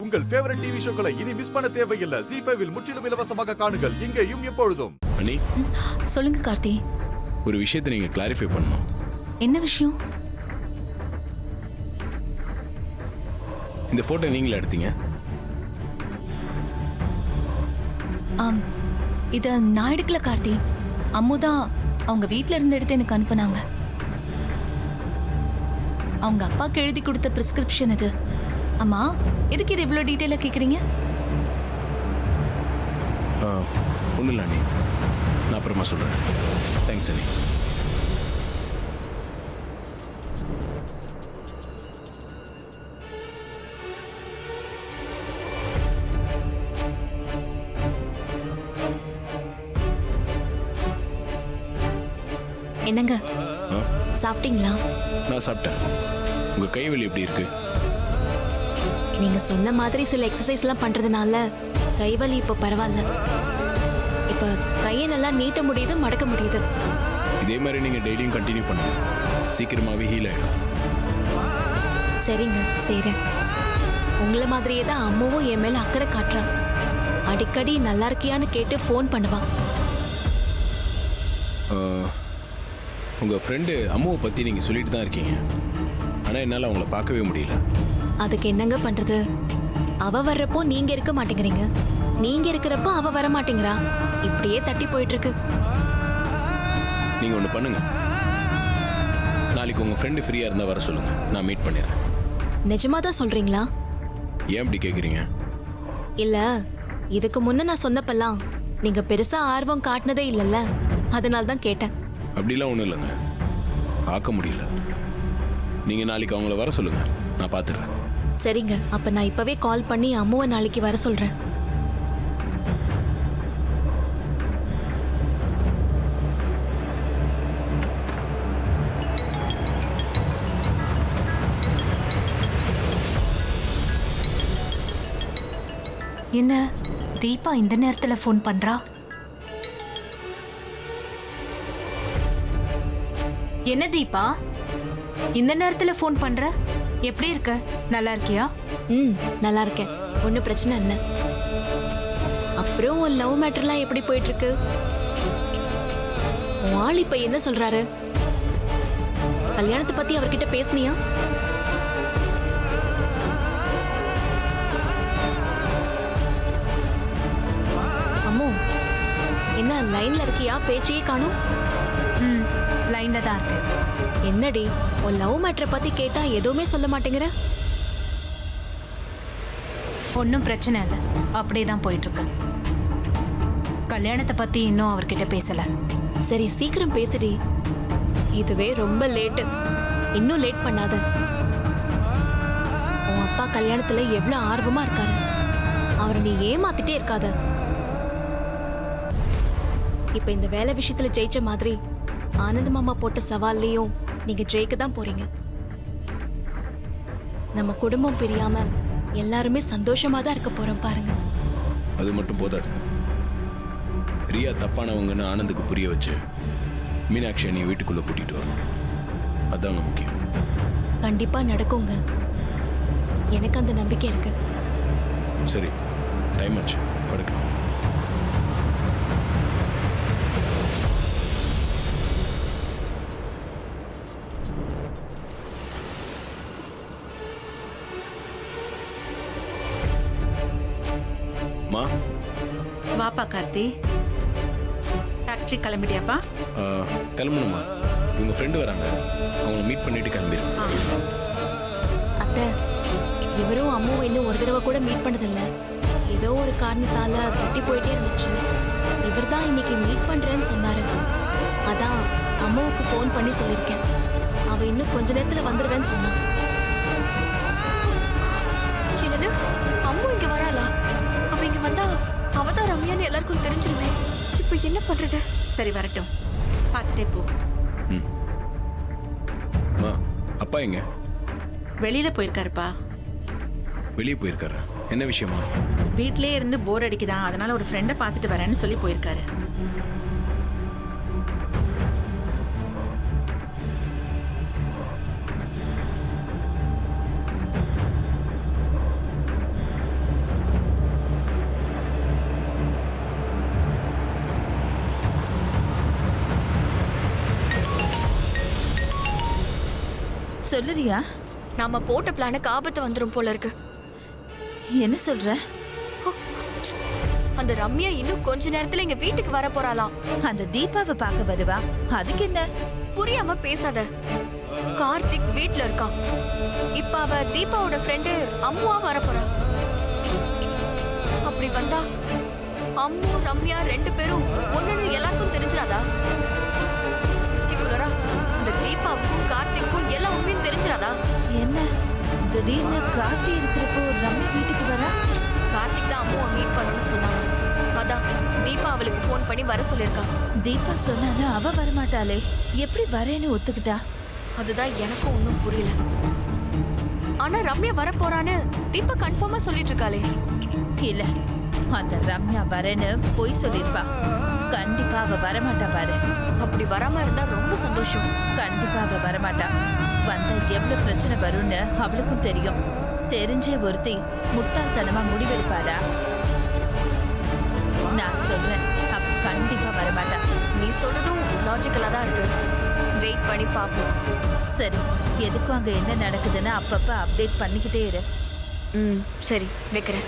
உங்கள் favourite TV ஷோக்களை இனி miss பண்ண தேவையில்லை. ZEE5 இல் முற்றிலும் இலவசமாக காணுங்கள். இங்கேயும் எப்பொழுதும். அனி, சொல்லுங்க கார்த்தி. ஒரு விஷயத்தை நீங்க கிளாரிஃபை பண்ணணும். என்ன விஷயம்? இந்த போட்டோ நீங்களே எடுத்தீங்க? இத நான் எடுக்கல கார்த்தி. அம்முதான் அவங்க வீட்ல இருந்து எடுத்து எனக்கு அனுப்புனாங்க. அவங்க அப்பாக்கு எழுதி கொடுத்த பிரிஸ்கிரிப்ஷன் இது. அம்மா, எதுக்கு இது இவ்வளவு டீட்டெயிலா கேக்குறீங்க? ஒன்றும் இல்லை அண்ணி, நான் அப்புறமா சொல்கிறேன். தேங்க்ஸ் அண்ணி. என்னங்க, சாப்பிட்டீங்களா? நான் சாப்பிட்டேன். உங்கள் கைவலி எப்படி இருக்கு? நீங்க சொன்ன மாதிரி சில எக்ஸசைஸ் எல்லாம் பண்றதுனால கைவலி இப்ப பரவாயில்ல. இப்ப கையை நல்லா நீட்ட முடியுது, மடக்க முடியுது. இதே மாதிரி நீங்கள் டெய்லியும் கண்டினியூ பண்ணுங்க, சீக்கிரமாகவே ஹீல் ஆகிடும். சரிங்க, செய்றேன். உங்களை மாதிரியே தான் அம்மாவும் என் மேல அக்கறை காட்டுறான். அடிக்கடி நல்லா இருக்கியான்னு கேட்டு ஃபோன் பண்ணுவான். உங்கள் ஃப்ரெண்டு அம்மாவை பற்றி நீங்கள் சொல்லிட்டு தான் இருக்கீங்க, ஆனால் என்னால் அவங்கள பார்க்கவே முடியல. அதுக்கு என்னங்க பண்றது? அவ வர்றப்போ நீங்க இருக்க மாட்டேங்கிறீங்க, நீங்க இருக்கிறப்போ அவ வர மாட்டேங்கிறா. இப்படியே தட்டி போயிட்டு இருக்கு. நீங்கள் ஒன்று பண்ணுங்க, நாளைக்கு உங்கள் ஃப்ரெண்டு ஃப்ரீயாக இருந்தால் வர சொல்லுங்கள், நான் மீட் பண்ணிடுறேன். நிஜமா தான் சொல்றீங்களா? ஏன் இப்படி கேட்குறீங்க? இல்ல, இதுக்கு முன்ன நான் சொன்னப்பெல்லாம் நீங்க பெருசா ஆர்வம் காட்டினதே இல்லைல்ல, அதனால தான் கேட்டேன். அப்படிலாம் ஒன்றும் இல்லைங்க, பார்க்க முடியல. நீங்கள் நாளைக்கு அவங்கள வர சொல்லுங்கள், நான் பார்த்துடுறேன். சரிங்க, அப்ப நான் இப்பவே கால் பண்ணி அம்முவை நாளைக்கு வர சொல்றேன். என்ன தீபா இந்த நேரத்துல ஃபோன் பண்றா? என்ன தீபா இந்த நேரத்துல ஃபோன் பண்ற? எப்படி இருக்க? நல்லா இருக்கியா? நல்லா இருக்கேன், ஒன்றும் பிரச்சனை இல்லை. அப்புறம் லவ் மேட்டர்லாம் எப்படி போயிட்டு இருக்கு? உன் ஆள் இப்ப என்ன சொல்றாரு? கல்யாணத்தை பத்தி அவர்கிட்ட பேசுனியா? அம்மோ, என்ன லைன்ல இருக்கியா? பேச்சையே காணும். லைன்ல தான் இருக்கு. என்னடி, உன் லவ் மேட்டரை பத்தி கேட்டா எதுவுமே சொல்ல மாட்டேங்கிற? ஒன்றும் பிரச்சனை இல்லை, அப்படியே தான் போயிட்டு இருக்கு. கல்யாணத்தை பத்தி இன்னும் அவர்கிட்ட பேசல. சரி, சீக்கிரம் பேசுடி. இதுவே ரொம்ப லேட்டு, இன்னும் லேட் பண்ணாத. உன் அப்பா கல்யாணத்துல எவ்வளவு ஆர்வமா இருக்காரு, அவரை நீ ஏமாத்திட்டே இருக்காத. இப்ப இந்த வேலை விஷயத்துல ஜெயிச்ச மாதிரி ஆனந்த் மாமா போட்ட சவால்லையும் நீங்க ஜெயிக்க தான் போறீங்க. நம்ம குடும்பம் பிரியாம எல்லாருமே சந்தோஷமா தான் இருக்க போறோம் பாருங்க. அது மட்டும் போதாது, ரியா தப்பானவங்கன்னு ஆனந்துக்கு புரிய வச்சு மீனாட்சி நீ வீட்டுக்குள்ள கூட்டிட்டு வரணும், அதாங்க முக்கியம். கண்டிப்பா நடக்குங்க, எனக்கு அந்த நம்பிக்கை இருக்கு. சரி, டைம் ஆச்சு, படுக்கலாம். வாப்பா கார்த்தி, டாக்டரி கிளம்பிட்டியாப்பா? கிளம்பணுமா? இவங்க ஃப்ரெண்டு வராங்க, அவங்க மீட் பண்ணிட்டு கிளம்பிடுறேன். அத்தை, இவரும் அம்மாவும் இன்னும் ஒரு தடவை கூட மீட் பண்ணதில்ல. ஏதோ ஒரு காரணத்தால தட்டி போயிட்டே இருந்துச்சு. இவர் தான் இன்னைக்கு மீட் பண்றேன்னு சொன்னாரு. அதான் அம்மாவுக்கு ஃபோன் பண்ணி சொல்லியிருக்கேன். அவ இன்னும் கொஞ்ச நேரத்துல வந்துருவேன்னு சொன்னா. என்னது, அம்மா இங்க வராளா? அவ இங்க வந்தா அவதான் ரம்யான்னு எல்லாருக்கும் தெரிஞ்சிருமே. இப்ப என்ன பண்றது? சரி, வரட்டும், பார்த்துட்டே போ. அப்பா எங்க? வெளியில போயிருக்காருப்பா. வெளியே போயிருக்காரு? என்ன விஷயமா? வீட்லயே இருந்து போர் அடிக்குதான், அதனால ஒரு ஃப்ரெண்டை பார்த்துட்டு வரேன்னு சொல்லி போயிருக்காரு. சொல்லுறியா? நாம போட்ட பிளானுக்கு ஆபத்து வந்துரும் போல இருக்கு. என்ன சொல்ற? அந்த ரம்யா இன்னும் கொஞ்ச நேரத்துல எங்க வீட்டுக்கு வர போறாளாம். அந்த தீபாவை பார்க்க வருவா, அதுக்கு என்ன? புரியாம பேசாத. கார்த்திக் வீட்ல இருக்கான். இப்ப அவ தீபாவோட ஃப்ரெண்டு அம்முவா வர போறா. அப்படி வந்தா அம்மு ரம்யா 2 பேரும் ஒண்ணுன்னு எல்லாருக்கும் தெரிஞ்சிராதா? பர்டிகுலரா இந்த தீபாவுக்கும் கார்த்திக்கும் எல்லாம் உண்மையும் தெரிஞ்சிராதா? என்ன திடீர்னு கார்த்தி இருக்கிறப்போ ரம்யா வீட்டுக்கு வரா? கார்த்திக் தான் அம்முவை மீட் பண்ணணும்னு சொன்னாங்க. அதான் தீபா அவளுக்கு ஃபோன் பண்ணி வர சொல்லிருக்கா. தீபா சொன்னானு அவ வரமாட்டாளே, எப்படி வரேன்னு ஒத்துக்கிட்டா? அதுதான் எனக்கும் ஒன்றும் புரியல. ஆனா ரம்யா வர போறான்னு தீபா கன்ஃபார்மா சொல்லிட்டு இருக்காளே. இல்ல, அந்த ரம்யா வரேன்னு பொய் சொல்லிருப்பா. கண்டிப்பா அவ வரமாட்டா பாரு. அப்படி வராம இருந்தா ரொம்ப சந்தோஷம். கண்டிப்பா அவ வரமாட்டா. வந்தா எவ்வளவு பிரச்சனை வரும்னு அவளுக்கும் தெரியும். தெரிஞ்சே ஒருத்தி முட்டாள்தனமா முடிவெடுப்பாரா? நான் சொல்றேன், அவ கண்டிப்பா வரமாட்டா. நீ சொல்றதும் லாஜிக்கலா தான் இருக்கு. வெயிட் பண்ணி பாப்போம். சரி, எதுக்கும் அங்க என்ன நடக்குதுன்னு அப்பப்ப அப்டேட் பண்ணிக்கிட்டே இரு. சரி, வைக்கிறேன்.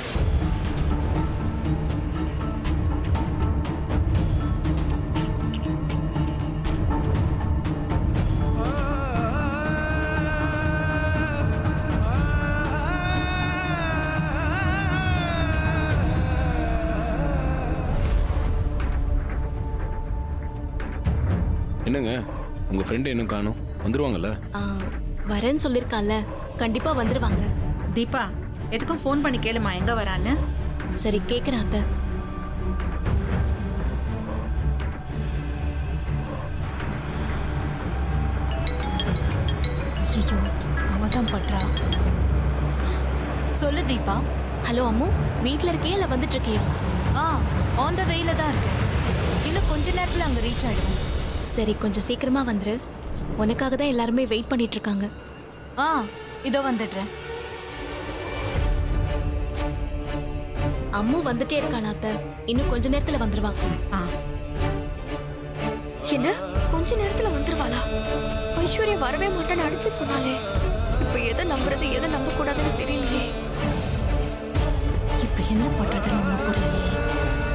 என்னங்க உங்க ஃப்ரெண்டு இன்னும் காணோம்? வந்துருவாங்கல்ல? வரேன்னு சொல்லிருக்கால, கண்டிப்பா வந்துருவாங்க. தீபா, எதுக்கும் ஃபோன் பண்ணி கேளுமா எங்க வரான்னு. சரி, கேக்குறேன் அத்தை. ஐயோ, அவதான் பண்றா. சொல்லு தீபா. ஹலோ அம்மு, வீட்ல இருக்கியா இல்ல வந்துட்டு இருக்கியா? ஆன் த வேல தான் இருக்கேன். இன்னும் கொஞ்ச நேரத்துல அங்க ரீச் ஆயிடுவோம். சரி, கொஞ்சம் சீக்கிரமா வந்துரு. உனக்காக தான் எல்லாருமே வெயிட் பண்ணிட்டு இருக்காங்க. இதோ வந்துடுறேன். அம்மு வந்துட்டே இருக்காளா அத்தை? இன்னும் கொஞ்ச நேரத்துல வந்துருவா. என்ன கொஞ்ச நேரத்துல வந்துருவாளா? ஐஸ்வர்யா வரவே மாட்டேன்னு அடிச்சு சொன்னாலே. இப்ப எதை நம்புறது எதை நம்ப கூடாதுன்னு தெரியலையே. இப்ப என்ன பண்றதுன்னு ஒன்றும் புரியலையே.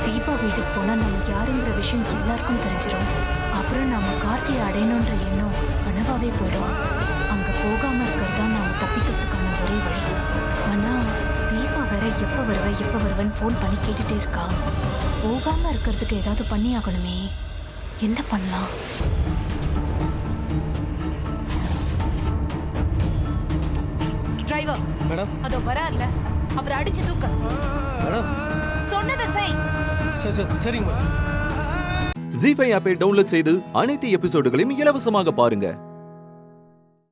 தீபா வீட்டுக்கு போனா நம்ம யாருங்கிற விஷயம் எல்லாருக்கும் தெரிஞ்சிடும். அப்புறம் நாம கார்த்தியை அடையணுன்ற எண்ணம் கனவாவே போயிடும். அங்க போகாம இருக்கிறது தான் நாம தப்பிக்கிறதுக்கான ஒரே வழி. ஆனா தீபா வேற எப்ப வருவேன்னு ஃபோன் பண்ணி கேட்டுட்டே இருக்கா. போகாம இருக்கிறதுக்கு ஏதாவது பண்ணி ஆகணுமே. என்ன பண்ணலாம்? டிரைவர் மேடம், அதோ வரார்ல, அவர் அடிச்சு தூக்க. மேடம், சொன்னதை செய். சரிங்க மேடம். ஜீ5 ஆப்பை டவுன்லோட் செய்து அனைத்து எபிசோடுகளையும் இலவசமாக பாருங்க.